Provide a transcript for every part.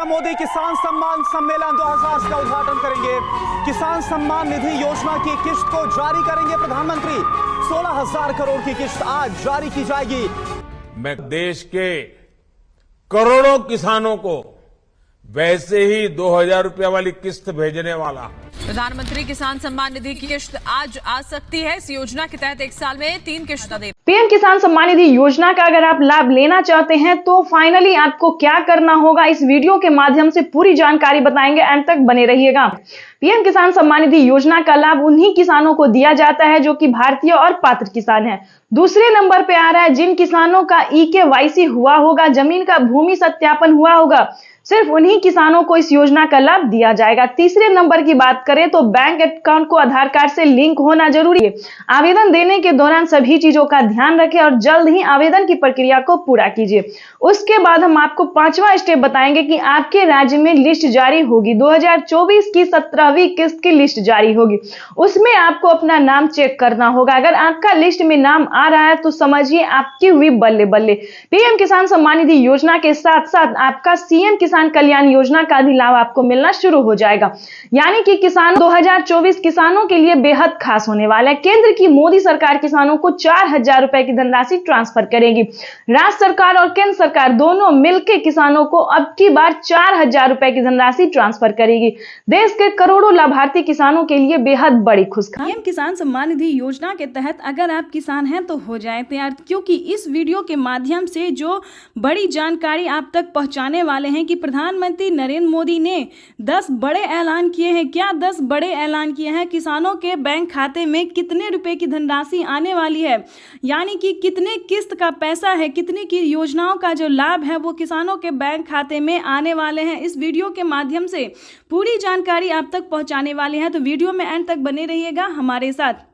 मोदी किसान सम्मान सम्मेलन 2000 का उद्घाटन करेंगे। किसान सम्मान निधि योजना की किश्त को जारी करेंगे प्रधानमंत्री। 16,000 करोड़ की किश्त आज जारी की जाएगी। मैं देश के करोड़ों किसानों को वैसे ही 2,000 रुपये वाली किश्त भेजने वाला। प्रधानमंत्री किसान सम्मान निधि की किश्त आज आ सकती है। इस योजना के तहत एक साल में 3 किश्तें दें। पीएम किसान सम्मान निधि योजना का अगर आप लाभ लेना चाहते हैं तो फाइनली आपको क्या करना होगा, इस वीडियो के माध्यम से पूरी जानकारी बताएंगे। अंत तक बने रहिएगा। पीएम किसान सम्मान निधि योजना का लाभ उन्हीं किसानों को दिया जाता है जो कि भारतीय और पात्र किसान हैं। दूसरे नंबर पे आ रहा है जिन किसानों का EKYC हुआ होगा, जमीन का भूमि सत्यापन हुआ होगा, सिर्फ उन्हीं किसानों को इस योजना का लाभ दिया जाएगा। तीसरे नंबर की बात करें तो बैंक अकाउंट को आधार कार्ड से लिंक होना जरूरी है। आवेदन देने के दौरान सभी चीजों का ध्यान रखें और जल्द ही आवेदन की प्रक्रिया को पूरा कीजिए। उसके बाद हम आपको 5वां स्टेप बताएंगे कि आपके राज्य में लिस्ट जारी होगी। 2024 की 17वीं किस्त की लिस्ट जारी होगी, उसमें आपको अपना नाम चेक करना होगा। अगर आपका लिस्ट में नाम आ रहा है तो समझिए आपकी हुई बल्ले बल्ले। पीएम किसान सम्मान निधि योजना के साथ साथ आपका CM किसान कल्याण योजना का भी लाभ आपको मिलना शुरू हो जाएगा। यानी कि किसान 2024 किसानों के लिए बेहद खास होने वाला है। केंद्र की मोदी सरकार किसानों को 4,000 रुपए की धनराशि ट्रांसफर करेगी। राज्य सरकार और केंद्र सरकार दोनों मिलकर किसानों को अब की बार 4,000 रुपए की धनराशि ट्रांसफर करेगी। देश के करोड़ों लाभार्थी किसानों के लिए बेहद बड़ी खुशखबरी। पीएम किसान सम्मान निधि योजना के तहत अगर आप किसान हैं तो हो जाए तैयार, क्योंकि इस वीडियो के माध्यम से जो बड़ी जानकारी आप तक पहुंचाने वाले हैं कि प्रधानमंत्री नरेंद्र मोदी ने 10 बड़े ऐलान किए हैं। क्या 10 बड़े ऐलान किए हैं? किसानों के बैंक खाते में कितने रुपए की धनराशि आने वाली है, यानी कि कितने किस्त का पैसा है, कितनी की योजनाओं का जो लाभ है वो किसानों के बैंक खाते में आने वाले हैं। इस वीडियो के माध्यम से पूरी जानकारी आप तक पहुंचाने वाले हैं, तो वीडियो में एंड तक बने रहिएगा हमारे साथ।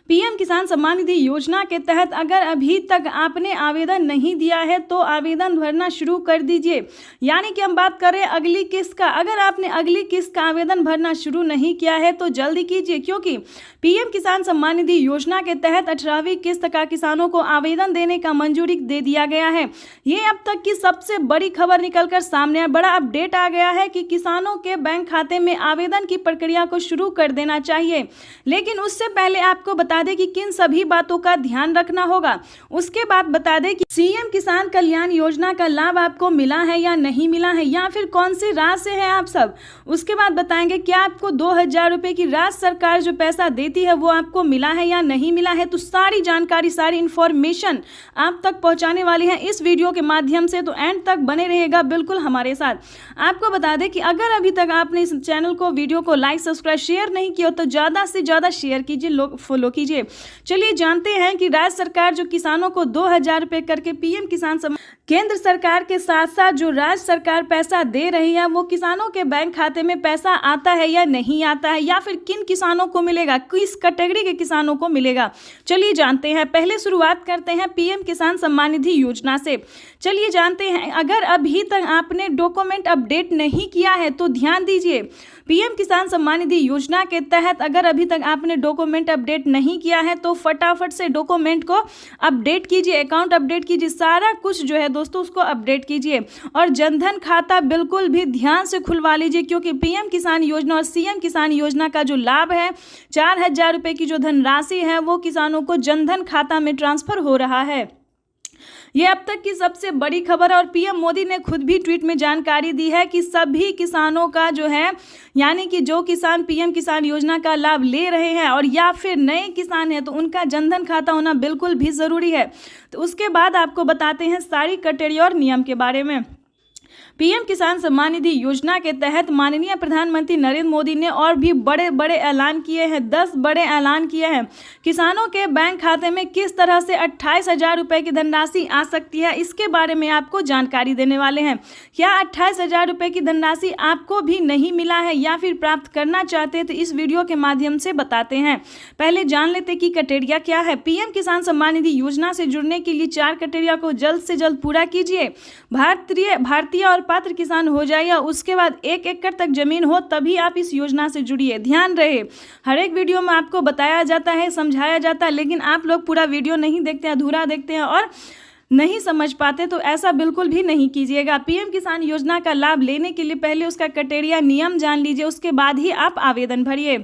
पीएम किसान सम्मान निधि योजना के तहत अगर अभी तक आपने आवेदन नहीं दिया है तो आवेदन भरना शुरू कर दीजिए। यानी कि हम बात कर रहे हैं अगली किस्त का। अगर आपने अगली किस्त का आवेदन भरना शुरू नहीं किया है तो जल्दी कीजिए, क्योंकि पीएम किसान सम्मान निधि योजना के तहत 18वीं किस्त का किसानों को आवेदन देने का मंजूरी दे दिया गया है। ये अब तक की सबसे बड़ी खबर निकलकर सामने है। बड़ा अपडेट आ गया है कि किसानों के बैंक खाते में आवेदन की प्रक्रिया को शुरू कर देना चाहिए। लेकिन उससे पहले आपको बता दें कि किन सभी बातों का ध्यान रखना होगा। उसके बाद बता दें कि CM किसान कल्याण योजना का लाभ आपको मिला है या नहीं मिला है, या फिर कौन सी राज्य से है आप सब। उसके बाद बताएंगे क्या आपको 2,000 रुपए की राज्य सरकार जो पैसा देती है वो आपको मिला है या नहीं मिला है। तो सारी जानकारी, सारी इंफॉर्मेशन आप तक पहुंचाने वाली है इस वीडियो के माध्यम से, तो एंड तक बने रहेगा बिल्कुल हमारे साथ। आपको बता दें कि अगर अभी तक आपने इस चैनल को, वीडियो को लाइक, सब्सक्राइब, शेयर नहीं किया तो ज़्यादा से ज़्यादा शेयर कीजिए, लोग फॉलो कीजिए। चलिए जानते हैं कि राज्य सरकार जो किसानों को 2,000 रुपए करके पीएम किसान सम्मान, केंद्र सरकार के साथ साथ जो राज्य सरकार पैसा दे रही है वो किसानों के बैंक खाते में पैसा आता है या नहीं आता है, या फिर किन किसानों को मिलेगा, किस कैटेगरी के किसानों को मिलेगा। चलिए जानते हैं। पहले शुरुआत करते हैं पीएम किसान सम्मान निधि योजना से। चलिए जानते हैं, अगर अभी तक आपने डॉक्यूमेंट अपडेट नहीं किया है तो ध्यान दीजिए। पीएम किसान सम्मान निधि योजना के तहत अगर अभी तक आपने डॉक्यूमेंट अपडेट नहीं किया है तो फटाफट से डॉक्यूमेंट को अपडेट कीजिए, अकाउंट अपडेट कीजिए, सारा कुछ जो है दोस्तों उसको अपडेट कीजिए। और जनधन खाता बिल्कुल भी ध्यान से खुलवा लीजिए, क्योंकि पीएम किसान योजना और CM किसान योजना का जो लाभ है 4,000 रुपए की जो धनराशि है वो किसानों को जनधन खाता में ट्रांसफर हो रहा है। ये अब तक की सबसे बड़ी खबर है और पीएम मोदी ने खुद भी ट्वीट में जानकारी दी है कि सभी किसानों का जो है, यानी कि जो किसान पीएम किसान योजना का लाभ ले रहे हैं और या फिर नए किसान हैं तो उनका जनधन खाता होना बिल्कुल भी ज़रूरी है। तो उसके बाद आपको बताते हैं सारी क्राइटेरिया और नियम के बारे में। पीएम किसान सम्मान निधि योजना के तहत माननीय प्रधानमंत्री नरेंद्र मोदी ने और भी बड़े बड़े ऐलान किए हैं। 10 बड़े ऐलान किए हैं। किसानों के बैंक खाते में किस तरह से 28,000 रुपए की धनराशि आ सकती है, इसके बारे में आपको जानकारी देने वाले हैं। क्या 28,000 रुपए की धनराशि आपको भी नहीं मिला है या फिर प्राप्त करना चाहते हैं तो इस वीडियो के माध्यम से बताते हैं। पहले जान लेते कि क्राइटेरिया क्या है। पीएम किसान सम्मान निधि योजना से जुड़ने के लिए 4 क्राइटेरिया को जल्द से जल्द पूरा कीजिए। भारतीय और पात्र किसान हो जाए या उसके बाद 1 एकड़ तक जमीन हो तभी आप इस योजना से जुड़िए। ध्यान रहे, हर एक वीडियो में आपको बताया जाता है, समझाया जाता है, लेकिन आप लोग पूरा वीडियो नहीं देखते हैं, अधूरा देखते हैं और नहीं समझ पाते तो ऐसा बिल्कुल भी नहीं कीजिएगा। पीएम किसान योजना का लाभ लेने के लिए पहले उसका क्राइटेरिया नियम जान लीजिए, उसके बाद ही आप आवेदन भरिए।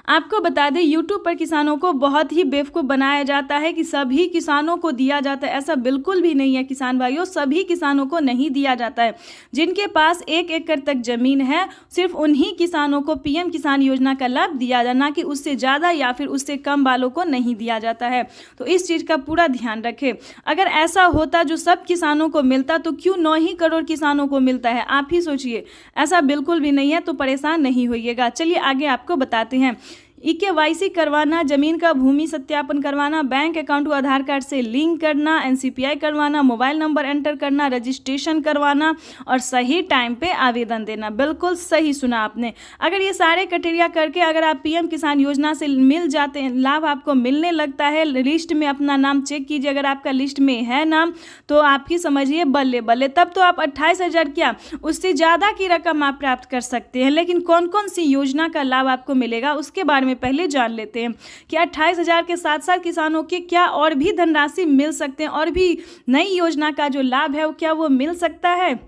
आपको बता दें YouTube पर किसानों को बहुत ही बेवकूफ़ बनाया जाता है कि सभी किसानों को दिया जाता है। ऐसा बिल्कुल भी नहीं है किसान भाइयों, सभी किसानों को नहीं दिया जाता है। जिनके पास 1 एकड़ तक ज़मीन है सिर्फ उन्हीं किसानों को पीएम किसान योजना का लाभ दिया जाए, ना कि उससे ज़्यादा या फिर उससे कम वालों को नहीं दिया जाता है। तो इस चीज़ का पूरा ध्यान रखें। अगर ऐसा होता जो सब किसानों को मिलता तो क्यों 9 ही करोड़ किसानों को मिलता है, आप ही सोचिए। ऐसा बिल्कुल भी नहीं है, तो परेशान नहीं होइएगा। चलिए आगे आपको बताते हैं। EKYC करवाना, जमीन का भूमि सत्यापन करवाना, बैंक अकाउंट को आधार कार्ड से लिंक करना, NCPI करवाना, मोबाइल नंबर एंटर करना, रजिस्ट्रेशन करवाना और सही टाइम पे आवेदन देना। बिल्कुल सही सुना आपने। अगर ये सारे क्राइटेरिया करके अगर आप पीएम किसान योजना से मिल जाते हैं, लाभ आपको मिलने लगता है, लिस्ट में अपना नाम चेक कीजिए, अगर आपका लिस्ट में है नाम तो आपकी समझिए बल्ले बल्ले, तब तो आप 28,000 क्या उससे ज़्यादा की रकम आप प्राप्त कर सकते हैं। लेकिन कौन कौन सी योजना का लाभ आपको मिलेगा उसके बारे में पहले जान लेते हैं कि 28,000 के साथ साथ किसानों के क्या और भी धनराशि मिल सकते हैं, और भी नई योजना का जो लाभ है वो क्या वो मिल सकता है।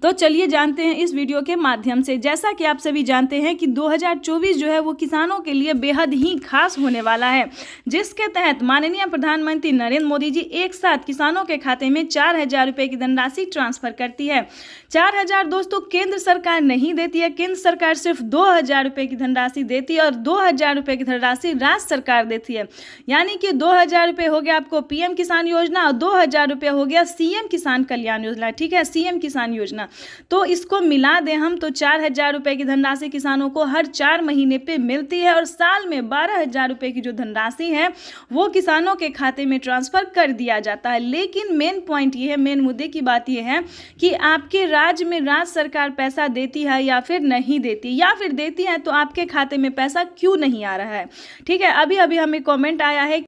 तो चलिए जानते हैं इस वीडियो के माध्यम से। जैसा कि आप सभी जानते हैं कि 2024 जो है वो किसानों के लिए बेहद ही खास होने वाला है, जिसके तहत माननीय प्रधानमंत्री नरेंद्र मोदी जी एक साथ किसानों के खाते में 4,000 रुपये की धनराशि ट्रांसफर करती है। 4,000 दोस्तों केंद्र सरकार नहीं देती है, केंद्र सरकार सिर्फ 2,000 रुपये की धनराशि देती है और 2,000 रुपये की धनराशि राज्य सरकार देती है। यानी कि 2,000 रुपये हो गया आपको पीएम किसान योजना और 2,000 रुपये हो गया सीएम किसान कल्याण योजना। ठीक है, सीएम किसान योजना। तो इसको मिला दें हम तो 4,000 रुपये की धनराशि किसानों को हर 4 महीने पे मिलती है और साल में 12,000 रुपये की जो धनराशि है वो किसानों के खाते में ट्रांसफर कर दिया जाता है। लेकिन मेन पॉइंट ये है, मेन मुद्दे की बात ये है कि आपके राज्य में राज्य सरकार पैसा देती है या फिर नहीं देती, या फिर देती है तो आपके खाते में पैसा क्यों नहीं आ रहा है। ठीक है, अभी अभी हमें कमेंट आया है,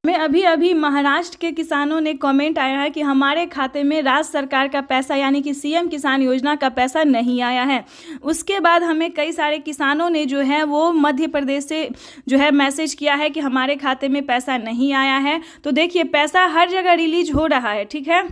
अभी महाराष्ट्र के किसानों ने कमेंट आया है कि हमारे खाते में राज्य सरकार का पैसा यानी कि सीएम किसान योजना का पैसा नहीं आया है। उसके बाद हमें कई सारे किसानों ने जो है वो मध्य प्रदेश से जो है मैसेज किया है कि हमारे खाते में पैसा नहीं आया है। तो देखिए पैसा हर जगह रिलीज हो रहा है। ठीक है,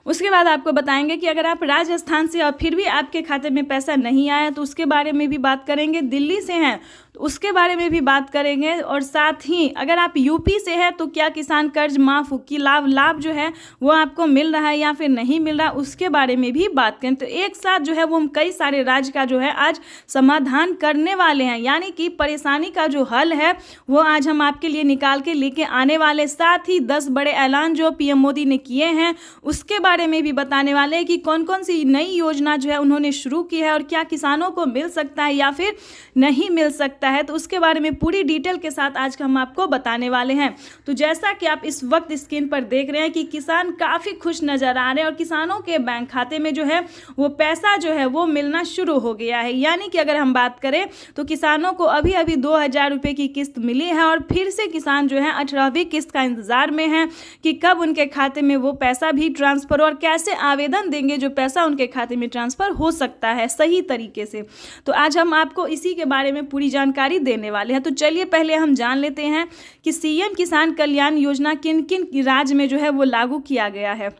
उसके बाद आपको बताएंगे कि अगर आप राजस्थान से और फिर भी आपके खाते में पैसा नहीं आया तो उसके बारे में भी बात करेंगे। दिल्ली से हैं तो उसके बारे में भी बात करेंगे, और साथ ही अगर आप यूपी से हैं तो क्या किसान कर्ज माफ की लाभ जो है वो आपको मिल रहा है या फिर नहीं मिल रहा, उसके बारे में भी बात करें। तो एक साथ जो है वो हम कई सारे राज्य का जो है आज समाधान करने वाले हैं, यानी कि परेशानी का जो हल है वो आज हम आपके लिए निकाल के लेके आने वाले। साथ ही 10 बड़े ऐलान जो पीएम मोदी ने किए हैं उसके बारे में भी बताने वाले हैं कि कौन कौन सी नई योजना जो है उन्होंने शुरू की है और क्या किसानों को मिल सकता है या फिर नहीं मिल सकता है। तो उसके बारे में पूरी डिटेल के साथ आज हम आपको बताने वाले हैं। तो जैसा कि आप इस वक्त स्क्रीन पर देख रहे हैं कि किसान काफ़ी खुश नज़र आ रहे हैं और किसानों के बैंक खाते में जो है वो पैसा जो है वो मिलना शुरू हो गया है। यानी कि अगर हम बात करें तो किसानों को अभी अभी 2,000 रुपये की किस्त मिली है और फिर से किसान जो है 18वीं किस्त का इंतज़ार में है कि कब उनके खाते में वो पैसा भी ट्रांसफ़र और कैसे आवेदन देंगे जो पैसा उनके खाते में ट्रांसफ़र हो सकता है सही तरीके से। तो आज हम आपको इसी के बारे में पूरी जानकारी देने वाले हैं। तो चलिए पहले हम जान लेते हैं कि सीएम किसान कल्याण योजना किन किन राज्य में जो है वो लागू किया गया है।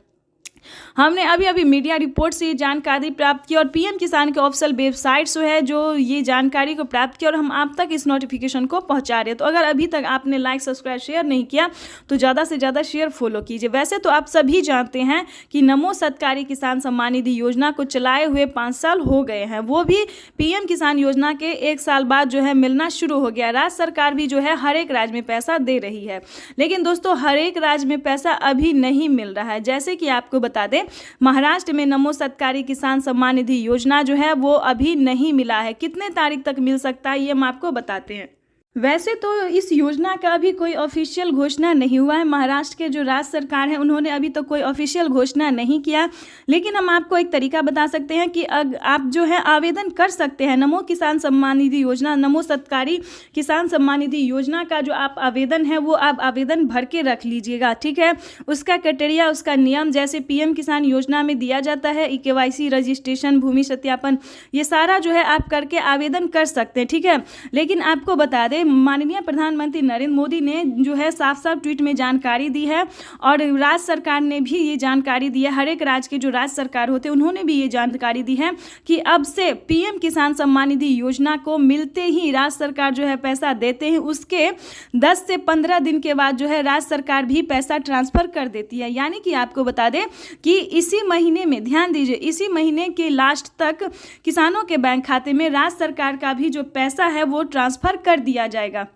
हमने अभी अभी मीडिया रिपोर्ट से ये जानकारी प्राप्त की और पीएम किसान के ऑफिशियल वेबसाइट से है जो ये जानकारी को प्राप्त किया और हम आप तक इस नोटिफिकेशन को पहुंचा रहे हैं। तो अगर अभी तक आपने लाइक सब्सक्राइब शेयर नहीं किया तो ज़्यादा से ज़्यादा शेयर फॉलो कीजिए। वैसे तो आप सभी जानते हैं कि नमो सरकारी किसान सम्मान निधि योजना को चलाए हुए 5 साल हो गए हैं, वो भी पीएम किसान योजना के 1 साल बाद जो है मिलना शुरू हो गया। राज्य सरकार भी जो है हर एक राज्य में पैसा दे रही है, लेकिन दोस्तों हर एक राज्य में पैसा अभी नहीं मिल रहा है। जैसे कि आपको बता दें महाराष्ट्र में नमो सरकारी किसान सम्मान निधि योजना जो है वो अभी नहीं मिला है। कितने तारीख तक मिल सकता है ये हम आपको बताते हैं। वैसे तो इस योजना का अभी कोई ऑफिशियल घोषणा नहीं हुआ है। महाराष्ट्र के जो राज्य सरकार है उन्होंने अभी तक कोई ऑफिशियल घोषणा नहीं किया, लेकिन हम आपको एक तरीका बता सकते हैं कि आप जो है आवेदन कर सकते हैं नमो किसान सम्मान निधि योजना, नमो सरकारी किसान सम्मान निधि योजना का जो आप आवेदन है वो आप आवेदन भर के रख लीजिएगा। ठीक है, उसका क्राइटेरिया उसका नियम जैसे पीएम किसान योजना में दिया जाता है EKYC रजिस्ट्रेशन भूमि सत्यापन ये सारा जो है आप करके आवेदन कर सकते हैं। ठीक है, लेकिन आपको बता दें से माननीय प्रधानमंत्री नरेंद्र मोदी ने जो है साफ साफ ट्वीट में जानकारी दी है और राज्य सरकार ने भी ये जानकारी दी है। हर एक राज्य के जो राज्य सरकार होते हैं उन्होंने भी ये जानकारी दी है कि अब से पीएम किसान सम्मान निधि योजना को मिलते ही राज्य सरकार जो है पैसा देते हैं, उसके 10 से 15 दिन के बाद जो है राज्य सरकार भी पैसा ट्रांसफर कर देती है। यानी कि आपको बता दें कि इसी महीने में, ध्यान दीजिए, इसी महीने के लास्ट तक किसानों के बैंक खाते में राज्य सरकार का भी जो पैसा है वो ट्रांसफर कर दिया जाएगा।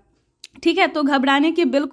ठीक है, तो घबराने की बिल्कुल